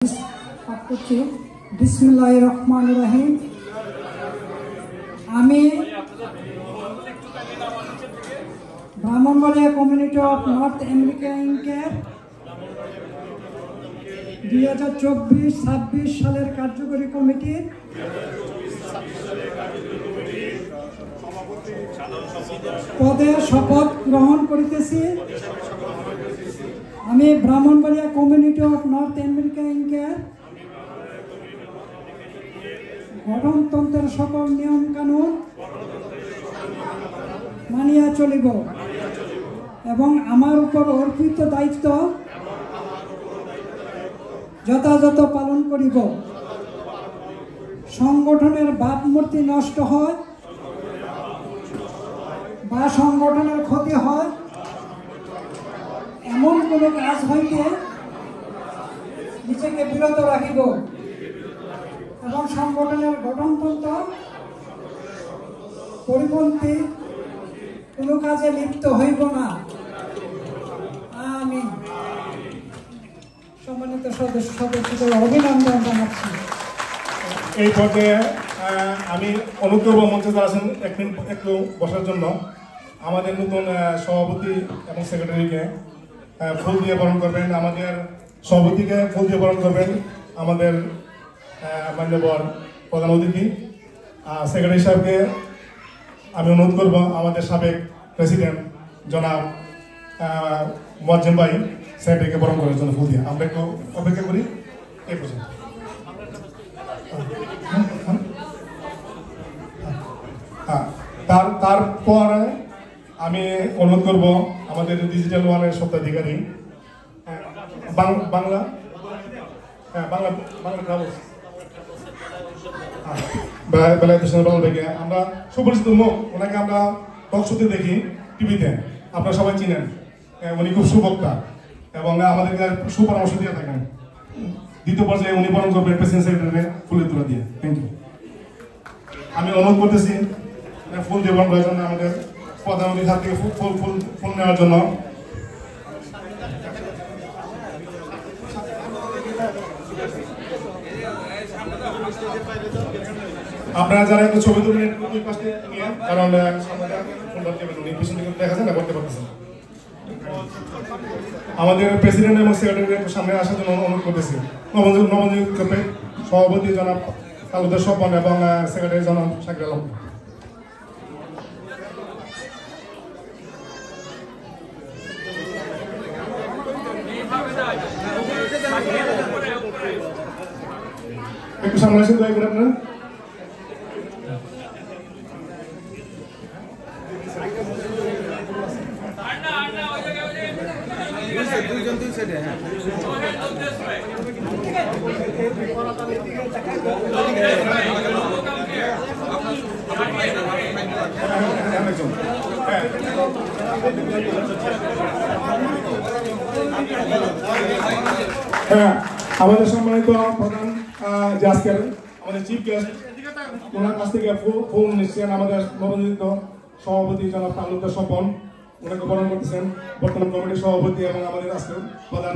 बिस्मिल्लाहिर्रहमानिर्रहीम। আমি Brahmanbaria community of North America ইনকের 2024-26 সালের কার্যকরী কমিটির পদে শপথ গ্রহণ করিতেছি। আমি Brahmanbaria community of North America ইনকের গঠনতন্ত্রের সকল নিয়ম কানুন মানিয়া চলিব এবং আমার উপর অর্পিত দায়িত্ব যথাযথ পালন করিব। সংগঠনের ভাবমূর্তি নষ্ট হয় বা সংগঠনের ক্ষতি হয় এমন কোনো কাজ হইতে নিজেকে বিরত রাখিব এবং সংগঠনের গঠনতন্ত্র পরিপন্থী কোনো কাজে লিপ্ত হইব না। আমি সম্মানিত সদস্যদের অভিনন্দন জানাচ্ছি। এই পর্যায়ে আমি অনুরোধ করব মঞ্চে যারা আছেন একটু বসার জন্য। আমাদের নতুন সভাপতি এবং সেক্রেটারিকে ফুল দিয়ে বরণ করবেন, আমাদের সভাপতিকে ফুল দিয়ে বরণ করবেন, আমাদের মান্যবর প্রধান অতিথি সেক্রেটারি সাহেবকে আমি অনুরোধ করব আমাদের সাবেক প্রেসিডেন্ট জনাব মোয়াজ্জেম ভাই সেক্রেটারিকে বরণ করার জন্য ফুল দিয়ে। আমরা একটু অপেক্ষা করি এই পর্যন্ত। তারপর আমি অনুরোধ করব আমাদের ডিজিটাল ওয়ানের স্বত্বাধিকারী বাংলা ট্রাভেলস আমরা সুপরিচিত মুখ, ওনাকে আমরা টক শোতে দেখি টিভিতে, আপনারা সবাই চিনেন। উনি খুব সুবক্তা এবং আমাদেরকে সুপরামর্শ দিয়ে থাকেন। দ্বিতীয় পর্যায়ে উনি বরণ করবেন প্রেসিডেন্ট সেক্রেটারি ফুলের তোলা দিয়ে। Thank you. আমি অনুরোধ করতেছি ফুল দিয়ে বরণ করার জন্য আমাদের প্রধান অতিথি হাত থেকে ফুল নেওয়ার জন্য। আপনারা যারা একটু ছবি তুলবেন কারণ দেখা যায় না, করতে পারতেছেন। আমাদের প্রেসিডেন্ট এবং সেক্রেটারি সামনে আসার জন্য অনুরোধ করতেছি। নবনিযুক্ত সভাপতি জনাব তালুকদার স্বপন এবং সেক্রেটারি জনাব শাকির আলম। একটু সামনে আসেন দয়া করে আপনারা। আমাদের সম্মানিত প্রধান যে আজকের আমাদের চিফ গেস্ট, ওনার কাছ থেকে ফুল নিচ্ছেন আমাদের নবনিযুক্ত সভাপতি জনাব তালুকদার স্বপন, ওনাকে বরণ করতেছেন বর্তমান কমিটির সভাপতি এবং আমাদের আজকের প্রধান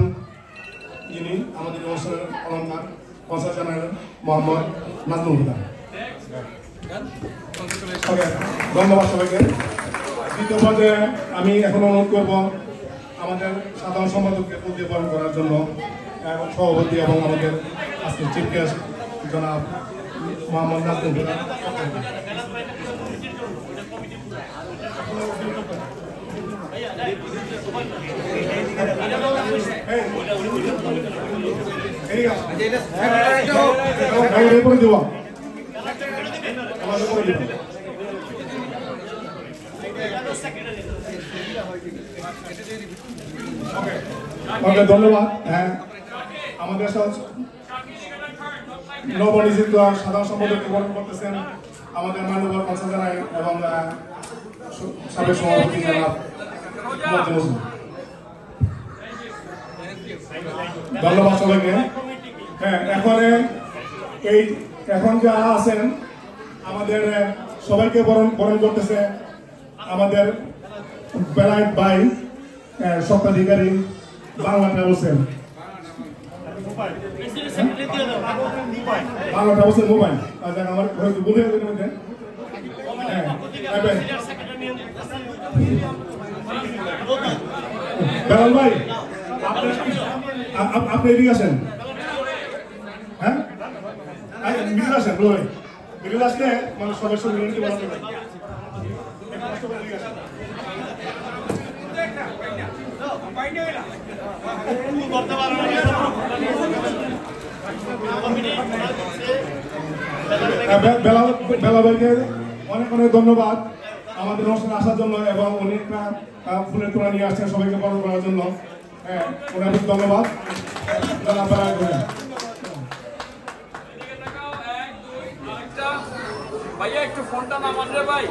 যিনি আমাদের অনুষ্ঠানের অলঙ্কার কনসাল জেনারেল মোহাম্মদ নাজমুল হুদা। ধন্যবাদ সবাইকে। দ্বিতীয় পর্যায়ে আমি এখন অনুরোধ করব আমাদের সাধারণ সম্পাদককে ফুল দিয়ে বরণ করার জন্য এবং সভাপতি এবং আমাদের আজকের চিফ গেস্ট জনাব মোহাম্মদ নাজমুল হুদা। ধন্যবাদ। আমাদের নবনিযুক্ত সাধারণ সম্পাদককে বরণ করতেছেন আমাদের মাননীয় কনসাল জেনারেল এবং সাবেক সভাপতি জনাব মোয়াজ্জেম হোসেন। ধন্যবাদ সবাইকে। এখন যারা আছেন আমাদের সবাইকে বরণ করতেছে আমাদের বেলায়েত ভাই স্বত্বাধিকারী বাংলা ট্রাভেলসের 12টা বছর মোবাইল আচ্ছা আমার হয়তো বলে দেবেন মধ্যে হ্যাঁ বেলাল ভাই আপনি এদিকে আসেন হ্যাঁ মিডিল আসেন ভাই মিডিল আসলে মানে সবার সঙ্গে মিলিয়ে বলা যাবে বেলা ভাইকে অনেক অনেক ধন্যবাদ আমাদের অনুষ্ঠানে আসার জন্য এবং উনি একটা ফুলের তোলা নিয়ে আসছেন সবাইকে বরণ করার জন্য হ্যাঁ ওনাকে ধন্যবাদ ভাইয়া একটু ফোনটা নামান রে ভাই